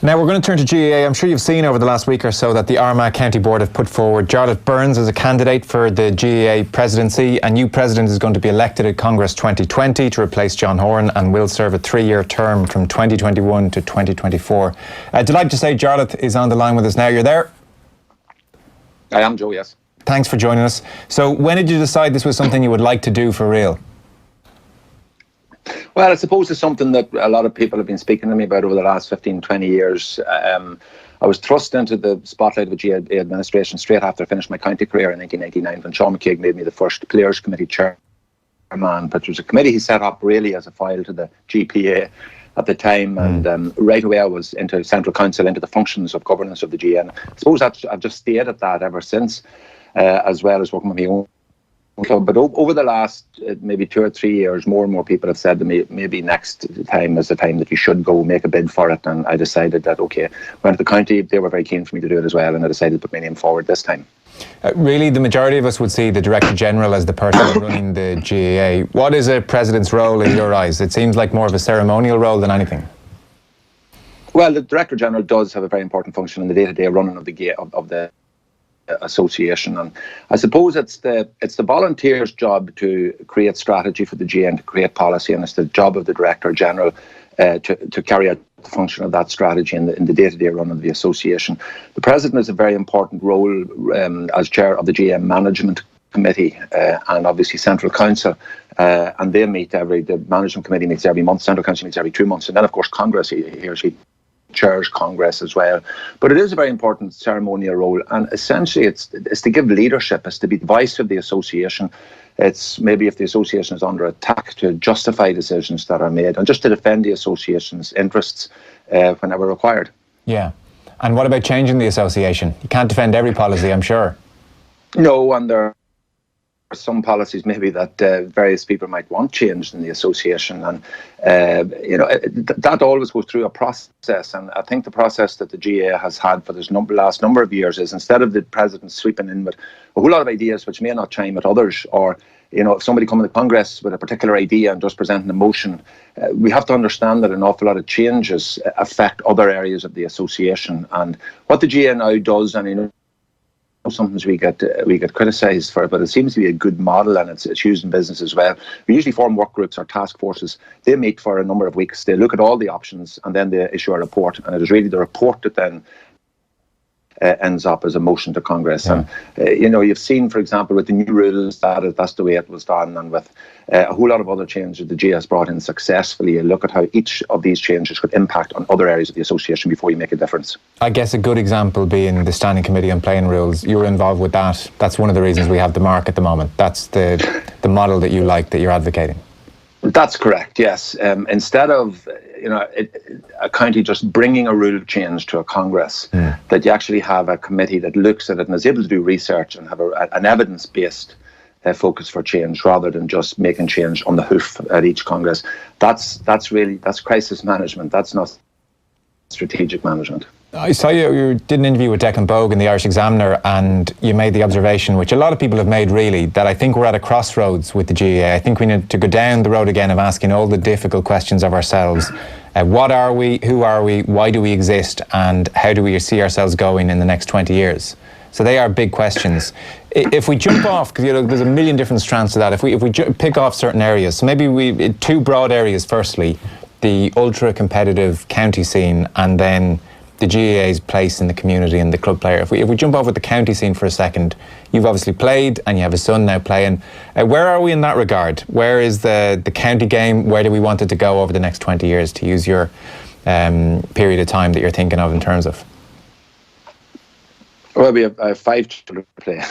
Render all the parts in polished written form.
Now we're going to turn to GAA. I'm sure you've seen over the last week or so that the Armagh County Board have put forward Jarlath Burns as a candidate for the GAA Presidency. A new president is going to be elected at Congress 2020 to replace John Horan and will serve a 3-year term from 2021 to 2024. Delighted to say Jarlath is on the line with us now. You're there? I am, Joe, yes. Thanks for joining us. So when did you decide this was something you would like to do for real? Well, I suppose it's something that a lot of people have been speaking to me about over the last 15, 20 years. I was thrust into the spotlight of the GAA administration straight after I finished my county career in 1999 when Sean McCaig made me the first Players Committee chairman, which was a committee he set up really as a file to the GPA at the time. And right away I was into Central Council, into the functions of governance of the GAA. And I suppose I've just stayed at that ever since, as well as working with my own club. But over the last maybe 2 or 3 years, more and more people have said to me, maybe next time is the time that you should go make a bid for it. And I decided that, okay, went to the county, they were very keen for me to do it as well, and I decided to put my name forward this time. Really, the majority of us would see the Director General as the person running the GAA. What is a President's role in your eyes? It seems like more of a ceremonial role than anything. Well, the Director General does have a very important function in the day-to-day running of the association, and I suppose it's the volunteers' job to create strategy for the GAA and to create policy, and it's the job of the Director General to carry out the function of that strategy in the day-to-day run of the association. The President has a very important role as chair of the GAA Management Committee and obviously Central Council, and they meet the Management Committee meets every month, Central Council meets every 2 months, and then of course Congress, he or she chairs Congress as well. But it is a very important ceremonial role, and essentially it's to give leadership, it's to be the voice of the association. It's maybe if the association is under attack to justify decisions that are made and just to defend the association's interests whenever required. Yeah. And what about changing the association? You can't defend every policy, I'm sure. No, and there are some policies maybe that various people might want changed in the association, and that always goes through a process. And I think the process that the GAA has had for this last number of years is, instead of the President sweeping in with a whole lot of ideas which may not chime with others, or if somebody coming to Congress with a particular idea and just presenting a motion, we have to understand that an awful lot of changes affect other areas of the association. And what the GAA now does, and sometimes we get criticised for it, but it seems to be a good model, and it's used in business as well. We usually form work groups or task forces. They meet for a number of weeks. They look at all the options and then they issue a report. And it is really the report that then ends up as a motion to Congress. Yeah. And you've seen, for example, with the new rules that's the way it was done, and with a whole lot of other changes the GAA has brought in successfully. You look at how each of these changes could impact on other areas of the association before you make a difference. I guess a good example being the Standing Committee on Playing Rules. You were involved with that. That's one of the reasons we have the mark at the moment. That's the model that you like, that you're advocating. That's correct, yes. Instead of a county just bringing a rule change to a Congress, that you actually have a committee that looks at it and is able to do research and have an evidence-based focus for change, rather than just making change on the hoof at each Congress. That's crisis management. That's not strategic management. I saw you did an interview with Declan Bogue in the Irish Examiner, and you made the observation, which a lot of people have made really, that I think we're at a crossroads with the GAA. I think we need to go down the road again of asking all the difficult questions of ourselves. What are we? Who are we? Why do we exist? And how do we see ourselves going in the next 20 years? So they are big questions. If we jump off, because there's a million different strands to that, if we pick off certain areas, so maybe two broad areas. Firstly, the ultra-competitive county scene, and then the GAA's place in the community and the club player. If we jump off with the county scene for a second, you've obviously played and you have a son now playing. Where are we in that regard? Where is the county game? Where do we want it to go over the next 20 years, to use your period of time that you're thinking of in terms of? Well, we have 5 children play.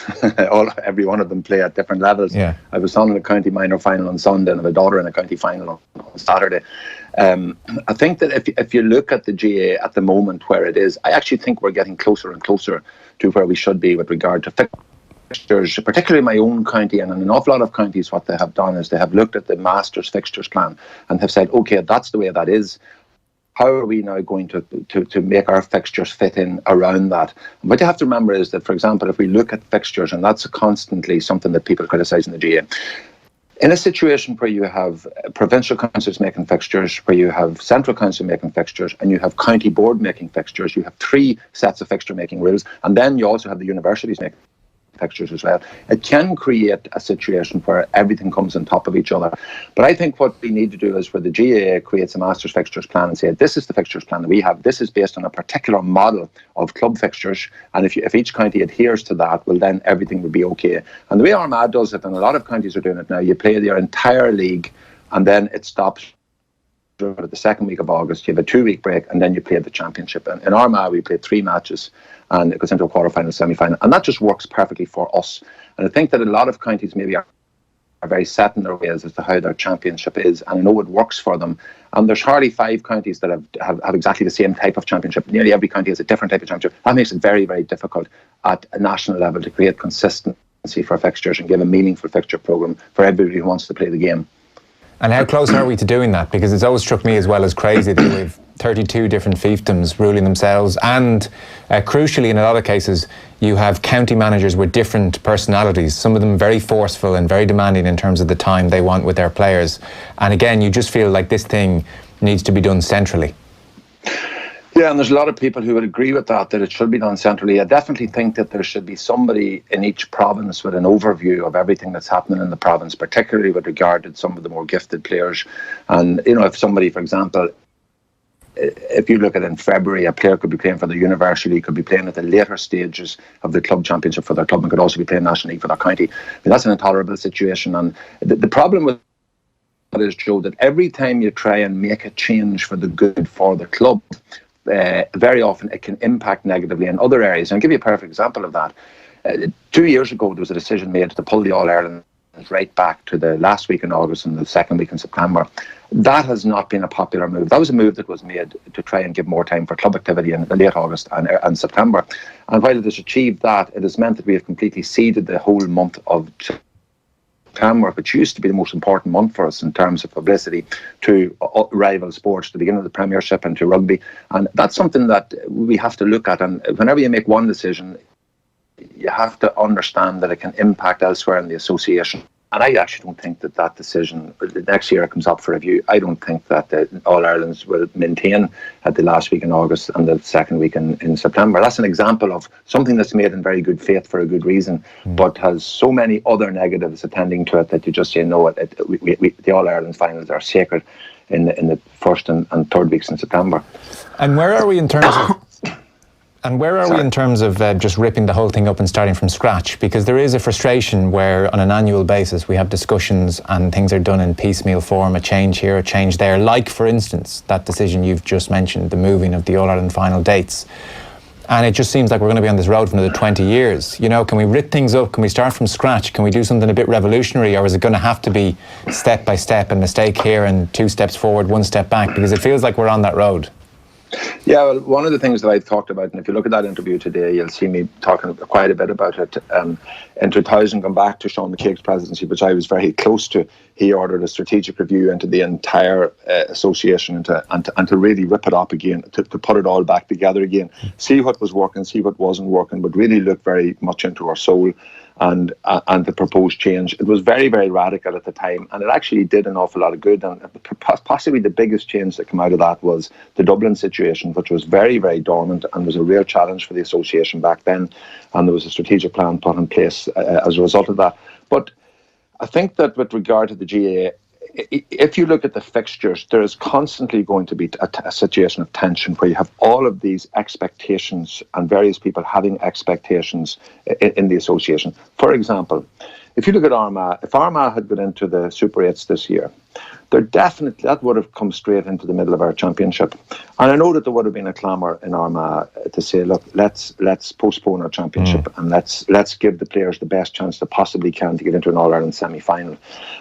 Every one of them play at different levels. Yeah. I have a son in a county minor final on Sunday, and I have a daughter in a county final on Saturday. I think that if you look at the GAA at the moment where it is, I actually think we're getting closer and closer to where we should be with regard to fixtures, particularly my own county, and in an awful lot of counties what they have done is they have looked at the Masters fixtures plan and have said, okay, that's the way that is. How are we now going to make our fixtures fit in around that? And what you have to remember is that, for example, if we look at fixtures, and that's constantly something that people criticise in the GAA, in a situation where you have provincial councils making fixtures, where you have central council making fixtures, and you have county board making fixtures, you have 3 sets of fixture making rules, and then you also have the universities making fixtures as well. It can create a situation where everything comes on top of each other. But I think what we need to do is where the GAA creates a Masters fixtures plan and say, this is the fixtures plan that we have. This is based on a particular model of club fixtures. And if each county adheres to that, well, then everything will be okay. And the way Armagh does it, and a lot of counties are doing it now, you play your entire league and then it stops at the second week of August. You have a 2-week break and then you play the championship. And in Armagh, we played 3 matches and it goes into a quarter-final, semi-final. And that just works perfectly for us. And I think that a lot of counties maybe are very set in their ways as to how their championship is. And I know it works for them. And there's hardly 5 counties that have exactly the same type of championship. Nearly every county has a different type of championship. That makes it very, very difficult at a national level to create consistency for fixtures and give a meaningful fixture programme for everybody who wants to play the game. And how close are we to doing that? Because it's always struck me as well as crazy that we have 32 different fiefdoms ruling themselves, and crucially in a lot of cases you have county managers with different personalities, some of them very forceful and very demanding in terms of the time they want with their players. And again, you just feel like this thing needs to be done centrally. Yeah, and there's a lot of people who would agree with that it should be done centrally. I definitely think that there should be somebody in each province with an overview of everything that's happening in the province, particularly with regard to some of the more gifted players. And, you know, if somebody, for example, if you look at it in February, a player could be playing for the university, could be playing at the later stages of the club championship for their club, and could also be playing National League for their county. I mean, that's an intolerable situation. And the problem with that is, Joe, that every time you try and make a change for the good for the club, very often it can impact negatively in other areas. And I'll give you a perfect example of that. 2 years ago, there was a decision made to pull the All-Ireland right back to the last week in August and the second week in September. That has not been a popular move. That was a move that was made to try and give more time for club activity in late August and September. And while it has achieved that, it has meant that we have completely ceded the whole month of September, which used to be the most important month for us in terms of publicity, to rival sports, to the beginning of the Premiership and to rugby. And that's something that we have to look at. And whenever you make one decision, you have to understand that it can impact elsewhere in the association. And I actually don't think that that decision, the next year it comes up for review, I don't think that the All-Irelands will maintain at the last week in August and the second week in September. That's an example of something that's made in very good faith for a good reason, but has so many other negatives attending to it that you just say, no, the All-Ireland finals are sacred in the first and third weeks in September. And where are we in terms of... And where are we in terms of just ripping the whole thing up and starting from scratch? Because there is a frustration where on an annual basis we have discussions and things are done in piecemeal form, a change here, a change there. Like, for instance, that decision you've just mentioned, the moving of the All-Ireland final dates. And it just seems like we're going to be on this road for another 20 years. You know, can we rip things up? Can we start from scratch? Can we do something a bit revolutionary? Or is it going to have to be step by step, a mistake here and 2 steps forward, 1 step back? Because it feels like we're on that road. Yeah, well, one of the things that I talked about, and if you look at that interview today, you'll see me talking quite a bit about it. In 2000, going back to Sean McCaig's presidency, which I was very close to, he ordered a strategic review into the entire association and to really rip it up again, to put it all back together again, see what was working, see what wasn't working, but really look very much into our soul and the proposed change. It was very, very radical at the time, and it actually did an awful lot of good. And possibly the biggest change that came out of that was the Dublin situation, which was very, very dormant and was a real challenge for the association back then. And there was a strategic plan put in place as a result of that. But I think that with regard to the GAA, if you look at the fixtures, there is constantly going to be a situation of tension where you have all of these expectations and various people having expectations in the association. For example, if you look at Armagh, if Armagh had got into the Super 8s this year, that would have come straight into the middle of our championship. And I know that there would have been a clamour in Armagh to say, look, let's postpone our championship and let's give the players the best chance they possibly can to get into an All-Ireland semi-final.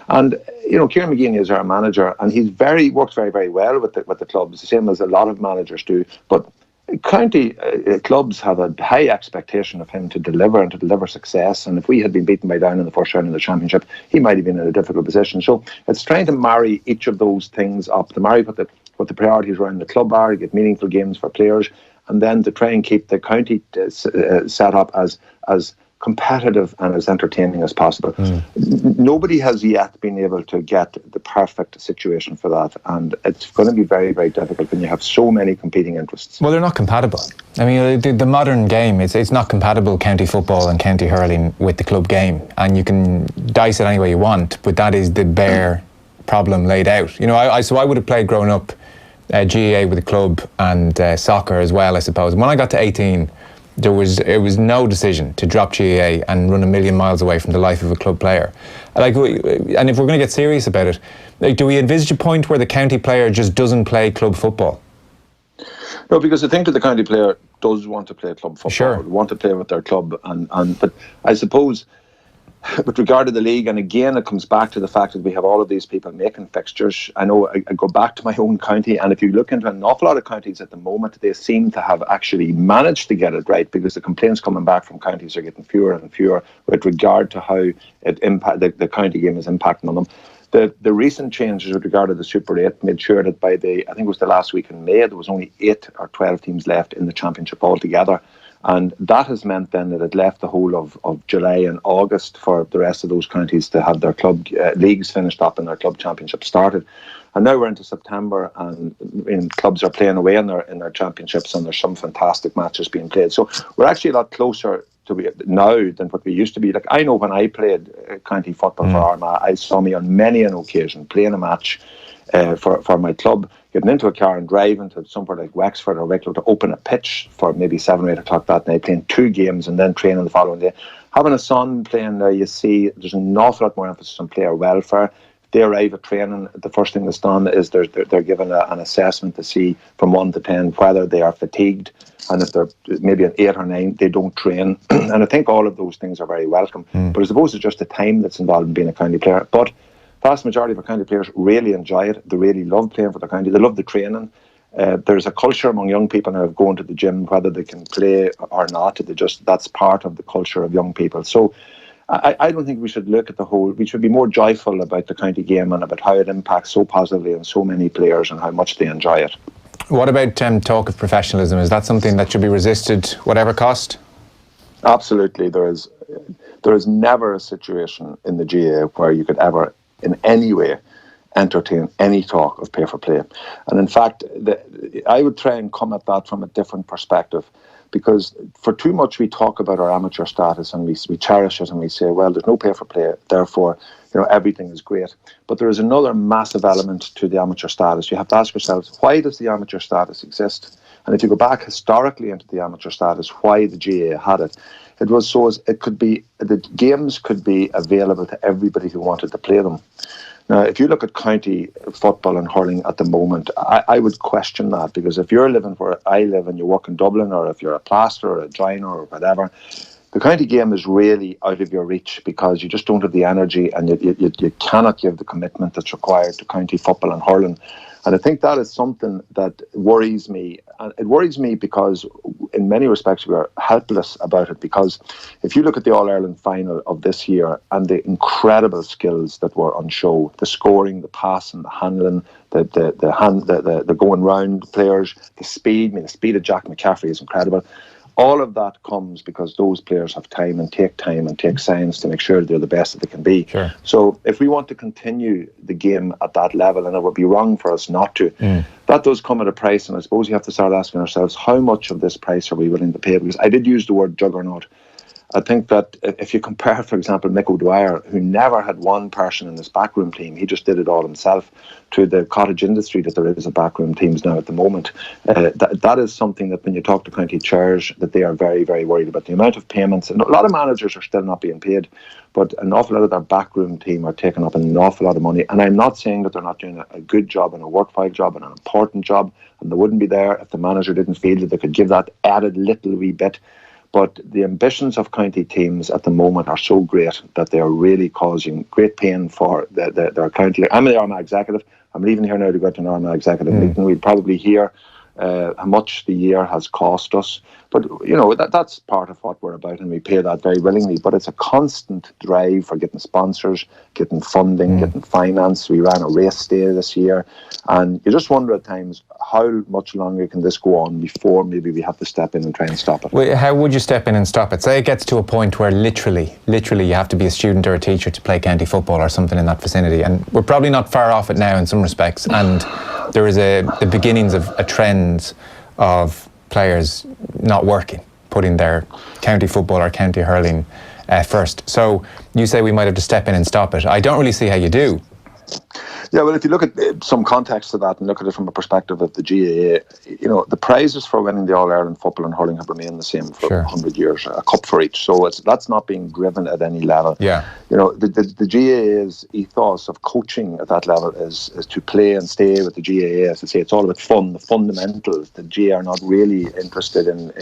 And, you know, Kieran McGeeney is our manager, and he works very, very well with the clubs, the same as a lot of managers do. But county clubs have a high expectation of him to deliver and to deliver success. And if we had been beaten by Down in the first round of the championship, he might have been in a difficult position. So it's trying to marry each of those things up, to marry what the priorities around the club are, to get meaningful games for players, and then to try and keep the county set up as competitive and as entertaining as possible. Nobody has yet been able to get the perfect situation for that, and it's going to be very, very difficult when you have so many competing interests. Well, they're not compatible. I mean, the modern game, it's not compatible, county football and county hurling, with the club game, and you can dice it any way you want, but that is the bare problem laid out. You know, I would have played growing up GAA with the club and soccer as well, I suppose. And when I got to 18, it was no decision to drop GAA and run a million miles away from the life of a club player. Like, and if we're going to get serious about it, like, do we envisage a point where the county player just doesn't play club football? No, because I think that the county player does want to play club football, sure, want to play with their club, but I suppose with regard to the league, and again it comes back to the fact that we have all of these people making fixtures. I know I go back to my own county, and if you look into an awful lot of counties at the moment, they seem to have actually managed to get it right, because the complaints coming back from counties are getting fewer and fewer with regard to how the county game is impacting on them. The recent changes with regard to the Super 8 made sure that by I think it was the last week in May, there was only 8 or 12 teams left in the championship altogether. And that has meant then that it left the whole of July and August for the rest of those counties to have their club leagues finished up and their club championship started. And now we're into September, and clubs are playing away in their championships, and there's some fantastic matches being played. So we're actually a lot closer to now than what we used to be. Like, I know when I played county football for Armagh, I saw me on many an occasion playing a match for my club, getting into a car and driving to somewhere like Wexford or Wicklow to open a pitch for maybe 7 or 8 o'clock that night, playing 2 games and then training the following day. Having a son playing there, you see there's an awful lot more emphasis on player welfare. They arrive at training, the first thing that's done is they're given an assessment to see from 1 to 10 whether they are fatigued, and if they're maybe an 8 or 9, they don't train. And I think all of those things are very welcome. But I suppose it's just the time that's involved in being a county player. But vast majority of our county players really enjoy it. They really love playing for their county. They love the training. There's a culture among young people now of going to the gym, whether they can play or not. That's part of the culture of young people. So I don't think we should look at the whole. We should be more joyful about the county game and about how it impacts so positively on so many players and how much they enjoy it. What about talk of professionalism? Is that something that should be resisted, whatever cost? Absolutely. There is never a situation in the GAA where you could ever, in any way, entertain any talk of pay for play. And in fact, I would try and come at that from a different perspective, because for too much we talk about our amateur status and we cherish it and we say, well, there's no pay for play, therefore everything is great. But there is another massive element to the amateur status. You have to ask yourselves, why does the amateur status exist? And if you go back historically into the amateur status, why the GAA had it, it was so as it could be, the games could be available to everybody who wanted to play them. Now, if you look at county football and hurling at the moment, I would question that, because if you're living where I live and you work in Dublin, or if you're a plasterer or a joiner or whatever, the county game is really out of your reach, because you just don't have the energy and you cannot give the commitment that's required to county football and hurling. And I think that is something that worries me. And it worries me because in many respects we are helpless about it, because if you look at the All-Ireland final of this year and the incredible skills that were on show, the scoring, the passing, the handling, the going round players, the speed, the speed of Jack McCaffrey is incredible. All of that comes because those players have time and take science to make sure they're the best that they can be. Sure. So if we want to continue the game at that level, and it would be wrong for us not to, that does come at a price. And I suppose you have to start asking ourselves, how much of this price are we willing to pay? Because I did use the word juggernaut. I think that if you compare, for example, Mick O'Dwyer, who never had one person in his backroom team, he just did it all himself, to the cottage industry that there is of backroom teams now at the moment, that is something that when you talk to county chairs, that they are very, very worried about. The amount of payments, and a lot of managers are still not being paid, but an awful lot of their backroom team are taking up an awful lot of money. And I'm not saying that they're not doing a good job and a worthwhile job and an important job, and they wouldn't be there if the manager didn't feel that they could give that added little wee bit. But the ambitions of county teams at the moment are so great that they are really causing great pain for their county. I'm the Armagh executive. I'm leaving here now to go to an Armagh executive meeting. We'll probably hear how much the year has cost us. But, you know, that's part of what we're about, and we pay that very willingly. But it's a constant drive for getting sponsors, getting funding, getting finance. We ran a race day this year. And you just wonder at times, how much longer can this go on before maybe we have to step in and try and stop it? Well, how would you step in and stop it? Say it gets to a point where literally you have to be a student or a teacher to play county football or something in that vicinity. And we're probably not far off it now in some respects. And there is the beginnings of a trend of players not working, putting their county football or county hurling first. So you say we might have to step in and stop it. I don't really see how you do. Yeah, well, if you look at some context to that and look at it from a perspective of the GAA, you know, the prizes for winning the All-Ireland football and hurling have remained the same for 100 years, a cup for each. So that's not being driven at any level. Yeah. You know, the GAA's ethos of coaching at that level is to play and stay with the GAA. As I say, it's all about fun, the fundamentals. The GAA are not really interested in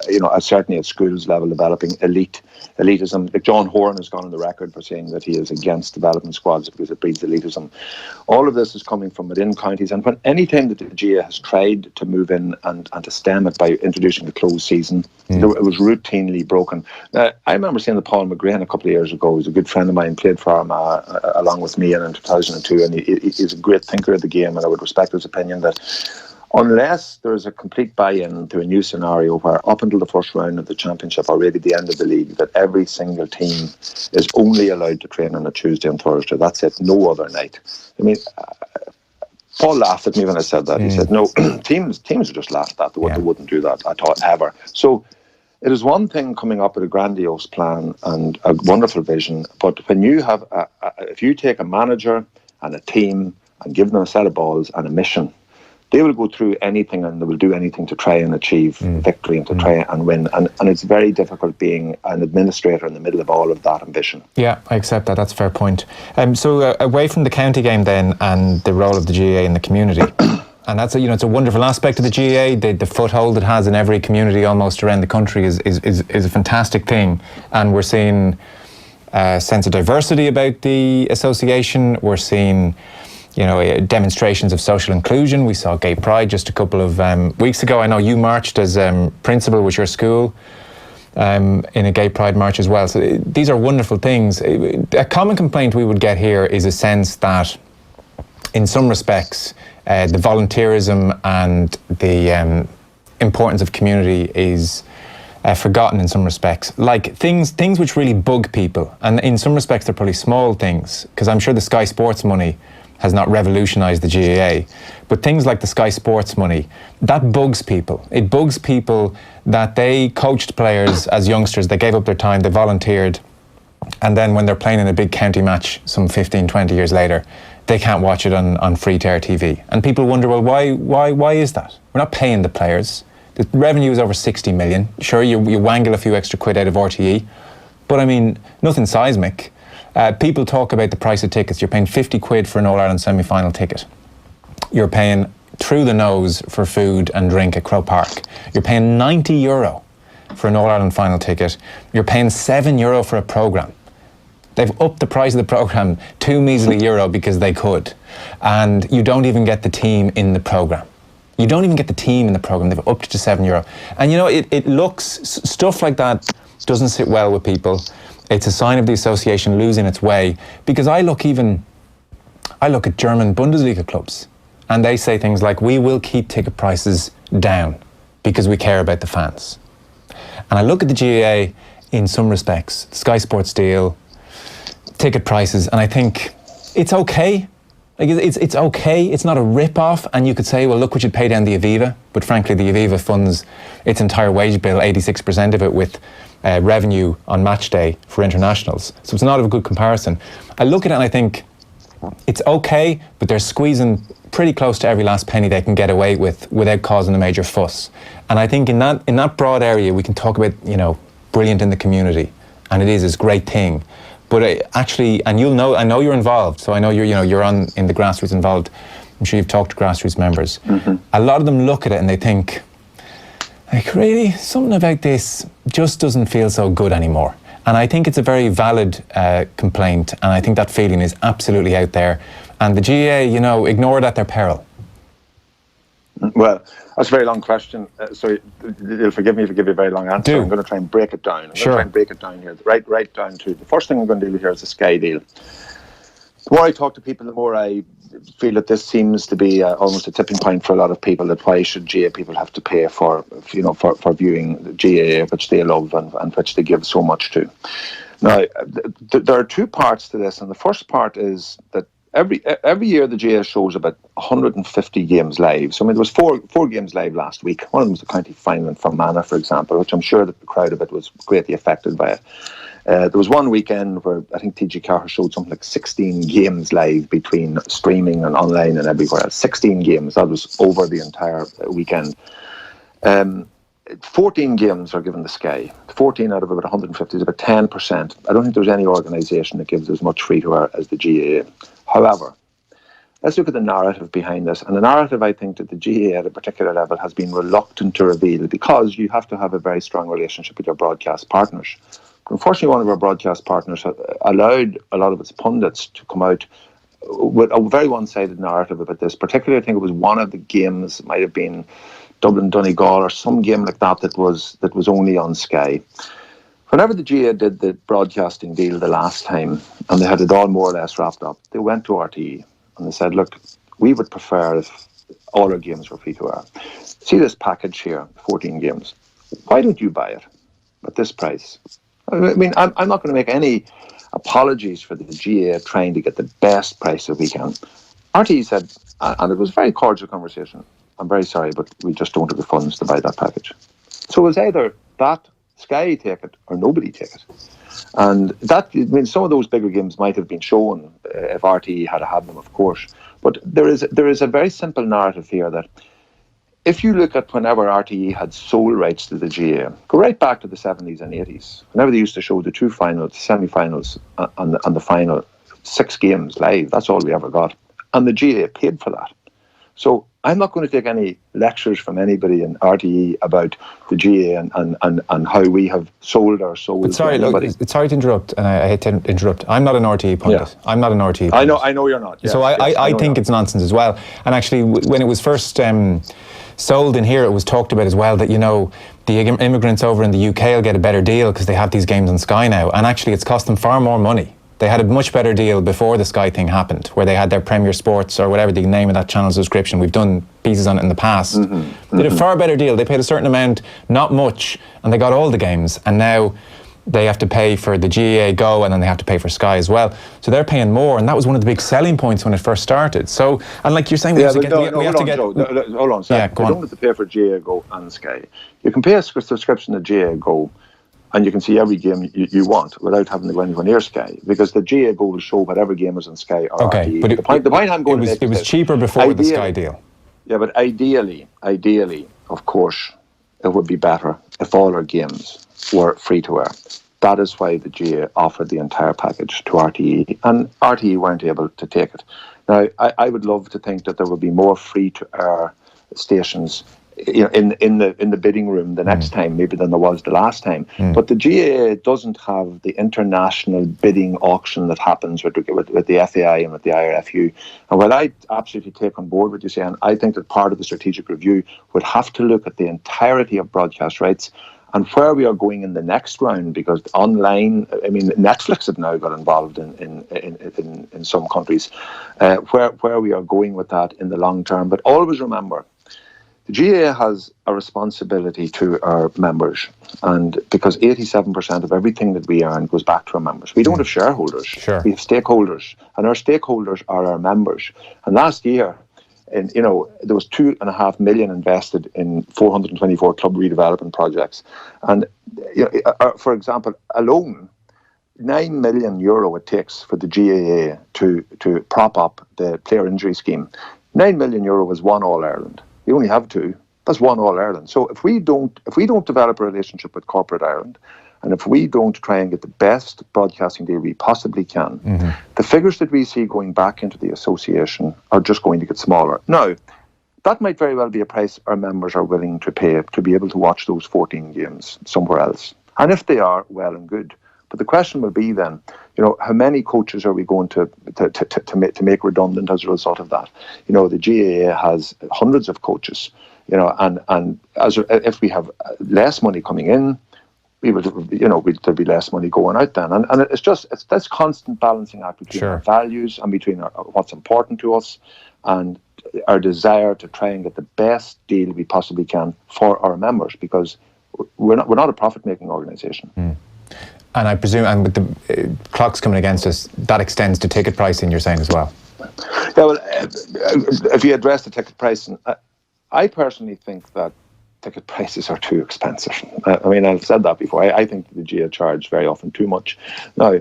you know, certainly at schools level, developing elitism. Like John Horan has gone on the record for saying that he is against development squads because it breeds elitism. All of this is coming from within counties, and when any time that the GAA has tried to move in and to stem it by introducing a closed season, it was routinely broken. I remember seeing the Paul McGrahan a couple of years ago. He's a good friend of mine, played for Armagh along with me in 2002, and he's a great thinker of the game, and I would respect his opinion that unless there is a complete buy-in to a new scenario where up until the first round of the championship or maybe the end of the league, that every single team is only allowed to train on a Tuesday and Thursday. That's it, no other night. I mean, Paul laughed at me when I said that. He said, no, teams would just laugh at that. They wouldn't do that at all, ever. So it is one thing coming up with a grandiose plan and a wonderful vision, but when you have, if you take a manager and a team and give them a set of balls and a mission, they will go through anything and they will do anything to try and achieve victory and to try and win. And it's very difficult being an administrator in the middle of all of that ambition. Yeah, I accept that. That's a fair point. So away from the county game then and the role of the GAA in the community, and that's it's a wonderful aspect of the GAA. The foothold it has in every community almost around the country is a fantastic thing. And we're seeing a sense of diversity about the association. We're seeing demonstrations of social inclusion. We saw Gay Pride just a couple of weeks ago. I know you marched as principal with your school in a Gay Pride march as well. So these are wonderful things. A common complaint we would get here is a sense that in some respects the volunteerism and the importance of community is forgotten in some respects. Like things which really bug people, and in some respects they're probably small things, because I'm sure the Sky Sports money has not revolutionised the GAA, but things like the Sky Sports money, that bugs people. It bugs people that they coached players as youngsters, they gave up their time, they volunteered, and then when they're playing in a big county match some 15, 20 years later, they can't watch it on free-to-air TV. And people wonder, well, why is that? We're not paying the players. The revenue is over 60 million. Sure, you wangle a few extra quid out of RTE, but I mean, nothing seismic. People talk about the price of tickets. You're paying 50 quid for an All-Ireland semi-final ticket. You're paying through the nose for food and drink at Croke Park. You're paying €90 for an All-Ireland final ticket. You're paying €7 for a programme. They've upped the price of the programme €2 measly because they could. And you don't even get the team in the programme. You don't even get the team in the programme. They've upped it to €7. And it looks, stuff like that doesn't sit well with people. It's a sign of the association losing its way, because I look at German Bundesliga clubs and they say things like, we will keep ticket prices down because we care about the fans. And I look at the GAA in some respects, Sky Sports deal, ticket prices, and I think it's okay. Like it's okay, it's not a rip-off, and you could say, well, look what you'd pay down the Aviva, but frankly the Aviva funds its entire wage bill, 86% of it, with revenue on match day for internationals. So it's not a good comparison. I look at it and I think it's okay, but they're squeezing pretty close to every last penny they can get away with without causing a major fuss. And I think in that broad area we can talk about, brilliant in the community, and it is a great thing. But actually, and I know you're involved, so I know you're in the grassroots involved. I'm sure you've talked to grassroots members. Mm-hmm. A lot of them look at it and they think, like, really, something about this just doesn't feel so good anymore. And I think it's a very valid complaint, and I think that feeling is absolutely out there. And the GAA, ignore it at their peril. Well, That's a very long question. So you'll forgive me if I give you a very long answer. I'm going to try and break it down. I'm going to try and break it down here. Right down to the first thing I'm going to do here is the Sky deal. The more I talk to people, the more I feel that this seems to be almost a tipping point for a lot of people. That why should GAA people have to pay for viewing the GAA, which they love and which they give so much to. Now, there are two parts to this, and the first part is that every year the GAA shows about 150 games live. So I mean, there was four games live last week. One of them was the county final in Armagh, for example, which I'm sure that the crowd of it was greatly affected by it. There was one weekend where I think TG Carter showed something like 16 games live between streaming and online and everywhere else. 16 games. That was over the entire weekend. 14 games are given to Sky. 14 out of about 150 is about 10%. I don't think there's any organisation that gives as much free-to-air as the GAA. However, let's look at the narrative behind this. And the narrative, I think, that the GAA at a particular level has been reluctant to reveal, because you have to have a very strong relationship with your broadcast partners. Unfortunately, one of our broadcast partners allowed a lot of its pundits to come out with a very one-sided narrative about this. Particularly, I think it was one of the games, it might have been Dublin Donegal or some game like that was only on Sky. Whenever the GAA did the broadcasting deal the last time, and they had it all more or less wrapped up, they went to RTE and they said, look, we would prefer if all our games were free to air. See this package here, 14 games. Why don't you buy it at this price? I mean, I'm not going to make any apologies for the GAA trying to get the best price that we can. RTE said, and it was a very cordial conversation, I'm very sorry, but we just don't have the funds to buy that package. So it was either that, Sky take it, or nobody take it. And that, I mean, some of those bigger games might have been shown if RTE had had them, of course. But there is a very simple narrative here that if you look at whenever RTE had sole rights to the GAA, go right back to the 70s and 80s, whenever they used to show the two finals, semi-finals, and the final, 6 games live, that's all we ever got. And the GAA paid for that. So I'm not going to take any lectures from anybody in RTE about the GAA and how we have sold our souls. But sorry, look, sorry to interrupt, and I hate to interrupt. I'm not an RTE pundit. Yeah. I'm not an RTE pundit. I know you're not. Yeah, so I think it's nonsense as well. And actually, when it was first sold in here, it was talked about as well that, you know, the immigrants over in the UK will get a better deal because they have these games on Sky now. And actually, it's cost them far more money. They had a much better deal before the Sky thing happened, where they had their Premier Sports or whatever the name of that channel subscription. We've done pieces on it in the past. They did a far better deal. They paid a certain amount, not much, and they got all the games. And now they have to pay for the GAA Go, and then they have to pay for Sky as well. So they're paying more, and that was one of the big selling points when it first started. So, and like you're saying, we have to get... Hold on, sorry. You don't have to pay for GAA Go and Sky. You can pay a subscription to GAA Go, and you can see every game you want without having to go anywhere near Sky, because the GAA Go will show whatever game is on Sky or RTE. But the point I'm going to make is it was cheaper before the Sky deal. Yeah, but ideally, of course, it would be better if all our games were free to air. That is why the GAA offered the entire package to RTE, and RTE weren't able to take it. Now, I would love to think that there would be more free to air stations, you know, in the bidding room the next time, maybe, than there was the last time. But the GAA doesn't have the international bidding auction that happens with the FAI and with the IRFU. And while I absolutely take on board what you're saying, I think that part of the strategic review would have to look at the entirety of broadcast rights and where we are going in the next round, because online, I mean, Netflix have now got involved in some countries, where we are going with that in the long term. But always remember, the GAA has a responsibility to our members, and because 87% of everything that we earn goes back to our members. We don't have shareholders. Sure. We have stakeholders, and our stakeholders are our members. And last year, there was $2.5 million invested in 424 club redevelopment projects. And for example, alone, €9 million it takes for the GAA to prop up the player injury scheme. €9 million is one All Ireland. We only have 2. That's one All Ireland. So if we don't develop a relationship with corporate Ireland, and if we don't try and get the best broadcasting deal we possibly can, the figures that we see going back into the association are just going to get smaller. Now, that might very well be a price our members are willing to pay to be able to watch those 14 games somewhere else. And if they are, well and good. But the question will be then, how many coaches are we going to make redundant as a result of that? The GAA has hundreds of coaches, and if we have less money coming in, there'll be less money going out then. And it's this constant balancing act between our values and between what's important to us and our desire to try and get the best deal we possibly can for our members, because we're not a profit-making organisation. And I presume, and with the clocks coming against us, that extends to ticket pricing, you're saying as well? Yeah, well, if you address the ticket pricing, I personally think that ticket prices are too expensive. I've said that before. I think the GAA charge very often too much. Now,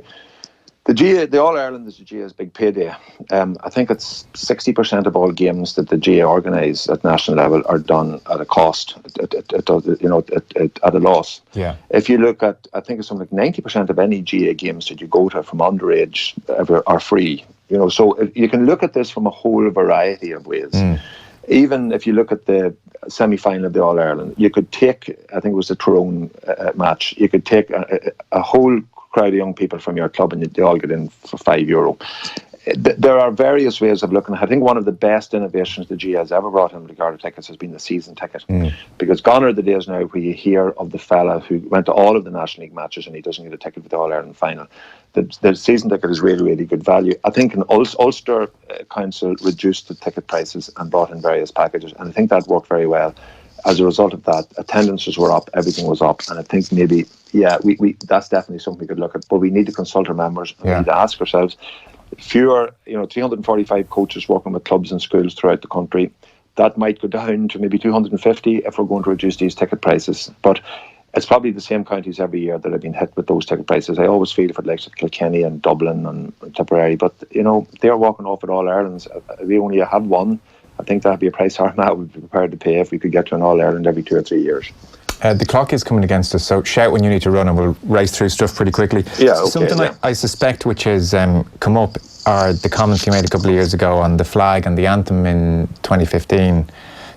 the All-Ireland is the GAA's big payday. I think it's 60% of all games that the GAA organise at national level are done at a cost, at a loss. Yeah. If you look at, I think it's something like 90% of any GAA games that you go to from underage are free. So you can look at this from a whole variety of ways. Even if you look at the semi-final of the All-Ireland, you could take, I think it was the Tyrone match, you could take a whole crowd of young people from your club and they all get in for €5. There are various ways of looking at it. I think one of the best innovations the GAA has ever brought in regard to tickets has been the season ticket. Because gone are the days now where you hear of the fella who went to all of the National League matches and he doesn't get a ticket for the All-Ireland final. The season ticket is really, really good value. I think in Ulster Council reduced the ticket prices and brought in various packages, and I think that worked very well. As a result of that, attendances were up, everything was up, and I think maybe, we that's definitely something we could look at. But we need to consult our members and we need to ask ourselves, fewer, 345 coaches working with clubs and schools throughout the country, that might go down to maybe 250 if we're going to reduce these ticket prices. But it's probably the same counties every year that have been hit with those ticket prices. I always feel for the likes of Kilkenny and Dublin and Tipperary, but they're walking off at All-Irelands. We only have one. I think that'd be a price Armagh would be prepared to pay if we could get to an All-Ireland every 2 or 3 years. The clock is coming against us, so shout when you need to run and we'll race through stuff pretty quickly. Yeah, okay, Something I suspect which has come up are the comments you made a couple of years ago on the flag and the anthem in 2015.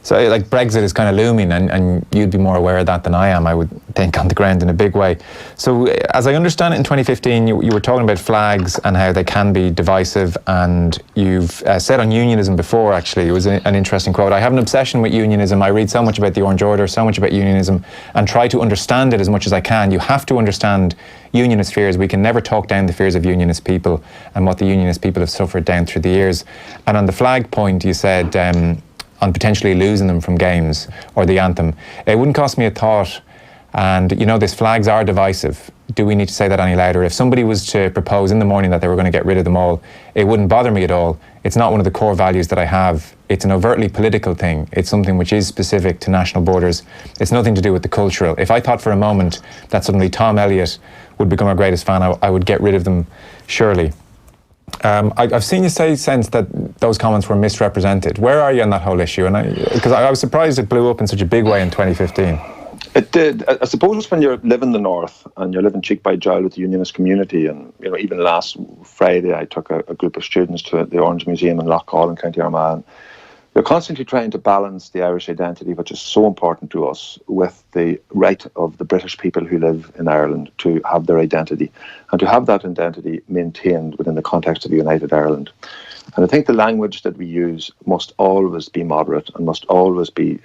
So like Brexit is kind of looming and you'd be more aware of that than I am, I would think, on the ground in a big way. So as I understand it, in 2015 you were talking about flags and how they can be divisive, and you've said on unionism before, actually, it was an interesting quote. I have an obsession with unionism. I read so much about the Orange Order, so much about unionism, and try to understand it as much as I can. You have to understand unionist fears. We can never talk down the fears of unionist people and what the unionist people have suffered down through the years. And on the flag point, you said on potentially losing them from games, or the anthem, it wouldn't cost me a thought. And these flags are divisive. Do we need to say that any louder? If somebody was to propose in the morning that they were going to get rid of them all, it wouldn't bother me at all. It's not one of the core values that I have. It's an overtly political thing. It's something which is specific to national borders. It's nothing to do with the cultural. If I thought for a moment that suddenly Tom Elliott would become our greatest fan, I would get rid of them, surely. I've seen you say since that those comments were misrepresented. Where are you on that whole issue? And because I was surprised it blew up in such a big way in 2015. It did. I suppose when you live in the north and you're living cheek by jowl with the unionist community, and even last Friday I took a group of students to the Orange Museum in Loughgall in County Armagh. They're constantly trying to balance the Irish identity, which is so important to us, with the right of the British people who live in Ireland to have their identity, and to have that identity maintained within the context of a united Ireland. And I think the language that we use must always be moderate and must always be,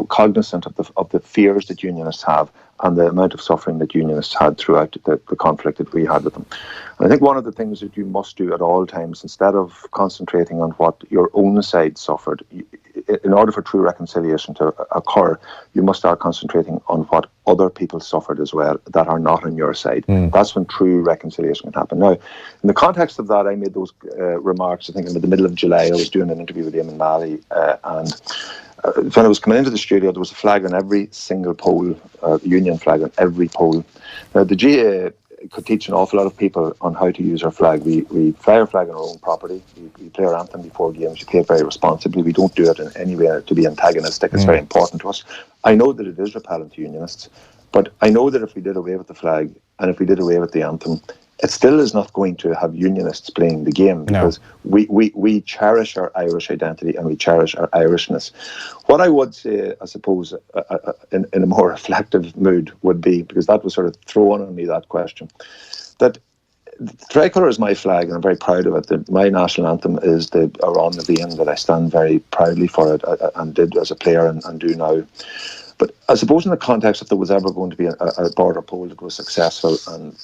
cognizant of the fears that unionists have and the amount of suffering that unionists had throughout the conflict that we had with them. And I think one of the things that you must do at all times, instead of concentrating on what your own side suffered, in order for true reconciliation to occur, you must start concentrating on what other people suffered as well that are not on your side. That's when true reconciliation can happen. Now, in the context of that, I made those remarks, I think, in the middle of July. I was doing an interview with Eamon Malley, and when I was coming into the studio, there was a flag on every single pole, union flag on every pole. Now, the GAA could teach an awful lot of people on how to use our flag. We fly our flag on our own property. We play our anthem before games. We play it very responsibly. We don't do it in any way to be antagonistic. It's very important to us. I know that it is repellent to unionists, but I know that if we did away with the flag and if we did away with the anthem, it still is not going to have unionists playing the game, because we cherish our Irish identity and we cherish our Irishness. What I would say, I suppose, in a more reflective mood would be, because that was sort of thrown on me, that question, that the tricolour is my flag and I'm very proud of it. My national anthem is the Around the Vein, that I stand very proudly for it and did as a player and do now. But I suppose in the context, if there was ever going to be a border poll that was successful, and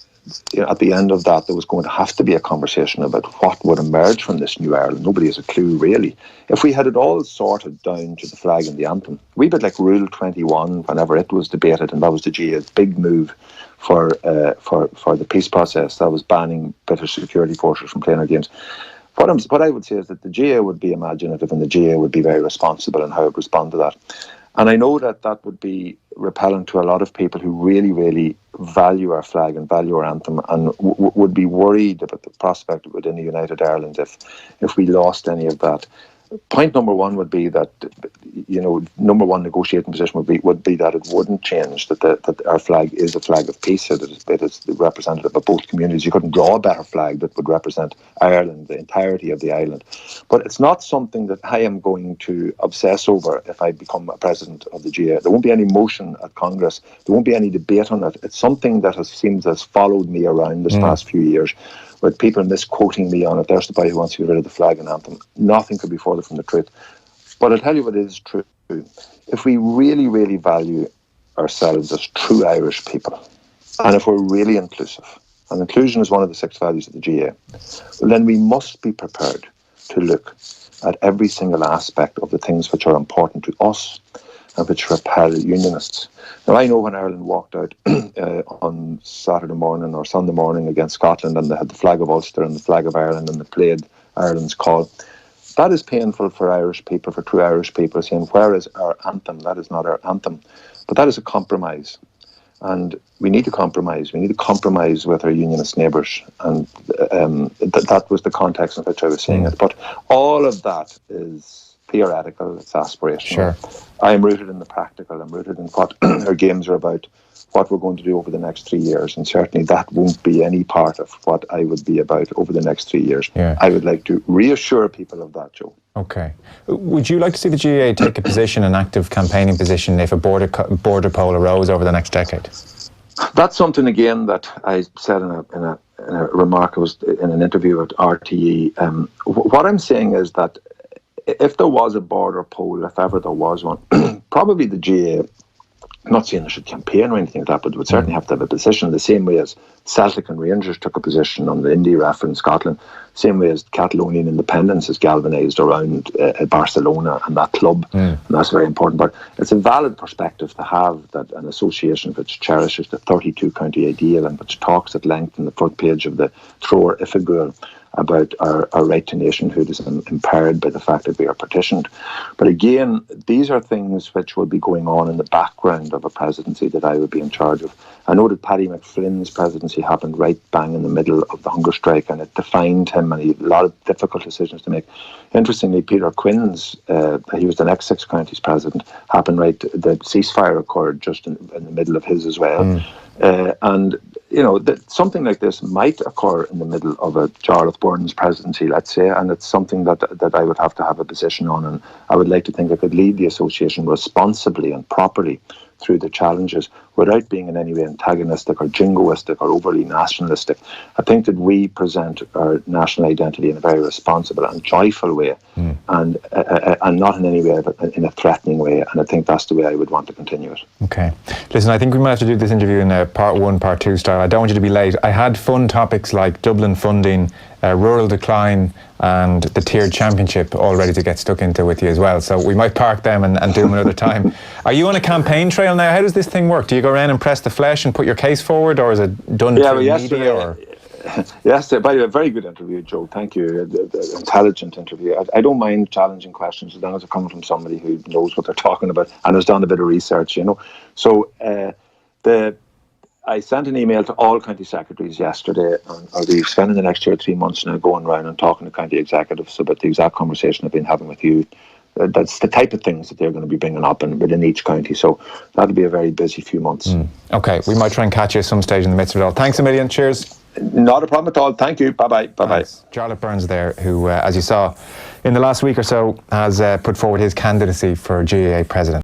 at the end of that there was going to have to be a conversation about what would emerge from this new Ireland. Nobody has a clue really. If we had it all sorted down to the flag and the anthem, we bit like Rule 21 whenever it was debated, and that was the GAA's big move for the peace process. That was banning British security forces from playing our games. What I would say is that the GAA would be imaginative and the GAA would be very responsible in how it would respond to that. And I know that that would be repellent to a lot of people who really, really value our flag and value our anthem, and would be worried about the prospect within a united Ireland if we lost any of that. Point number one would be that, number one negotiating position would be that it wouldn't change, that our flag is a flag of peace, that it is representative of both communities. You couldn't draw a better flag that would represent Ireland, the entirety of the island. But it's not something that I am going to obsess over if I become a president of the GAA. There won't be any motion at Congress. There won't be any debate on it. It's something that has followed me around this past few years, with people misquoting me on it. There's the boy who wants to get rid of the flag and anthem. Nothing could be further from the truth. But I'll tell you what is true. If we really, really value ourselves as true Irish people, and if we're really inclusive, and inclusion is one of the 6 values of the GAA, well, then we must be prepared to look at every single aspect of the things which are important to us and which repel unionists. Now, I know when Ireland walked out on Saturday morning or Sunday morning against Scotland, and they had the flag of Ulster and the flag of Ireland, and they played Ireland's call, that is painful for Irish people, for true Irish people, saying, where is our anthem? That is not our anthem. But that is a compromise. And we need to compromise. We need to compromise with our unionist neighbours. And that was the context in which I was saying it. But all of that is theoretical, it's aspirational. Sure. I am rooted in the practical. I'm rooted in what our games are about, what we're going to do over the next 3 years. And certainly that won't be any part of what I would be about over the next 3 years. Yeah. I would like to reassure people of that, Joe. Okay. Would you like to see the GAA take a position, an active campaigning position, if a border poll arose over the next decade? That's something, again, that I said in a remark. I was in an interview at RTE. What I'm saying is that if there was a border poll, if ever there was one, probably the GAA, I'm not saying they should campaign or anything like that, but would certainly have to have a position, the same way as Celtic and Rangers took a position on the Indy ref in Scotland, same way as Catalonian independence is galvanised around Barcelona and that club, and that's very important. But it's a valid perspective to have, that an association which cherishes the 32-county ideal and which talks at length in the front page of the Tror Ifigul about our right to nationhood is impaired by the fact that we are partitioned. But again, these are things which will be going on in the background of a presidency that I would be in charge of. I know that Paddy McFlynn's presidency happened right bang in the middle of the hunger strike, and it defined him, and he had a lot of difficult decisions to make. Interestingly, Peter Quinn's, he was the next 6 counties president, happened right, the ceasefire occurred just in the middle of his as well. And something like this might occur in the middle of a Jarlath Burns presidency, let's say, and it's something that I would have to have a position on, and I would like to think I could lead the association responsibly and properly through the challenges without being in any way antagonistic or jingoistic or overly nationalistic. I think that we present our national identity in a very responsible and joyful way, and not in any way in a threatening way, and I think that's the way I would want to continue it. Okay. Listen, I think we might have to do this interview in a part 1, part 2 style. I don't want you to be late. I had fun topics like Dublin funding, rural decline, and the tiered championship all ready to get stuck into with you as well. So we might park them and do them another time. Are you on a campaign trail now? How does this thing work? Do you go around and press the flesh and put your case forward, or is it done through media? Or? Yes, by the way, a very good interview, Joe. Thank you. Intelligent interview. I don't mind challenging questions as long as they're coming from somebody who knows what they're talking about and has done a bit of research, So I sent an email to all county secretaries yesterday, and I'll be spending the next 2 or 3 months now going around and talking to county executives about the exact conversation I've been having with you. That's the type of things that they're going to be bringing up within each county. So that'll be a very busy few months. Okay, we might try and catch you at some stage in the midst of it all. Thanks a million. Cheers. Not a problem at all. Thank you. Bye-bye. Bye-bye. Jarlath Burns there, who, as you saw, in the last week or so, has put forward his candidacy for GAA President.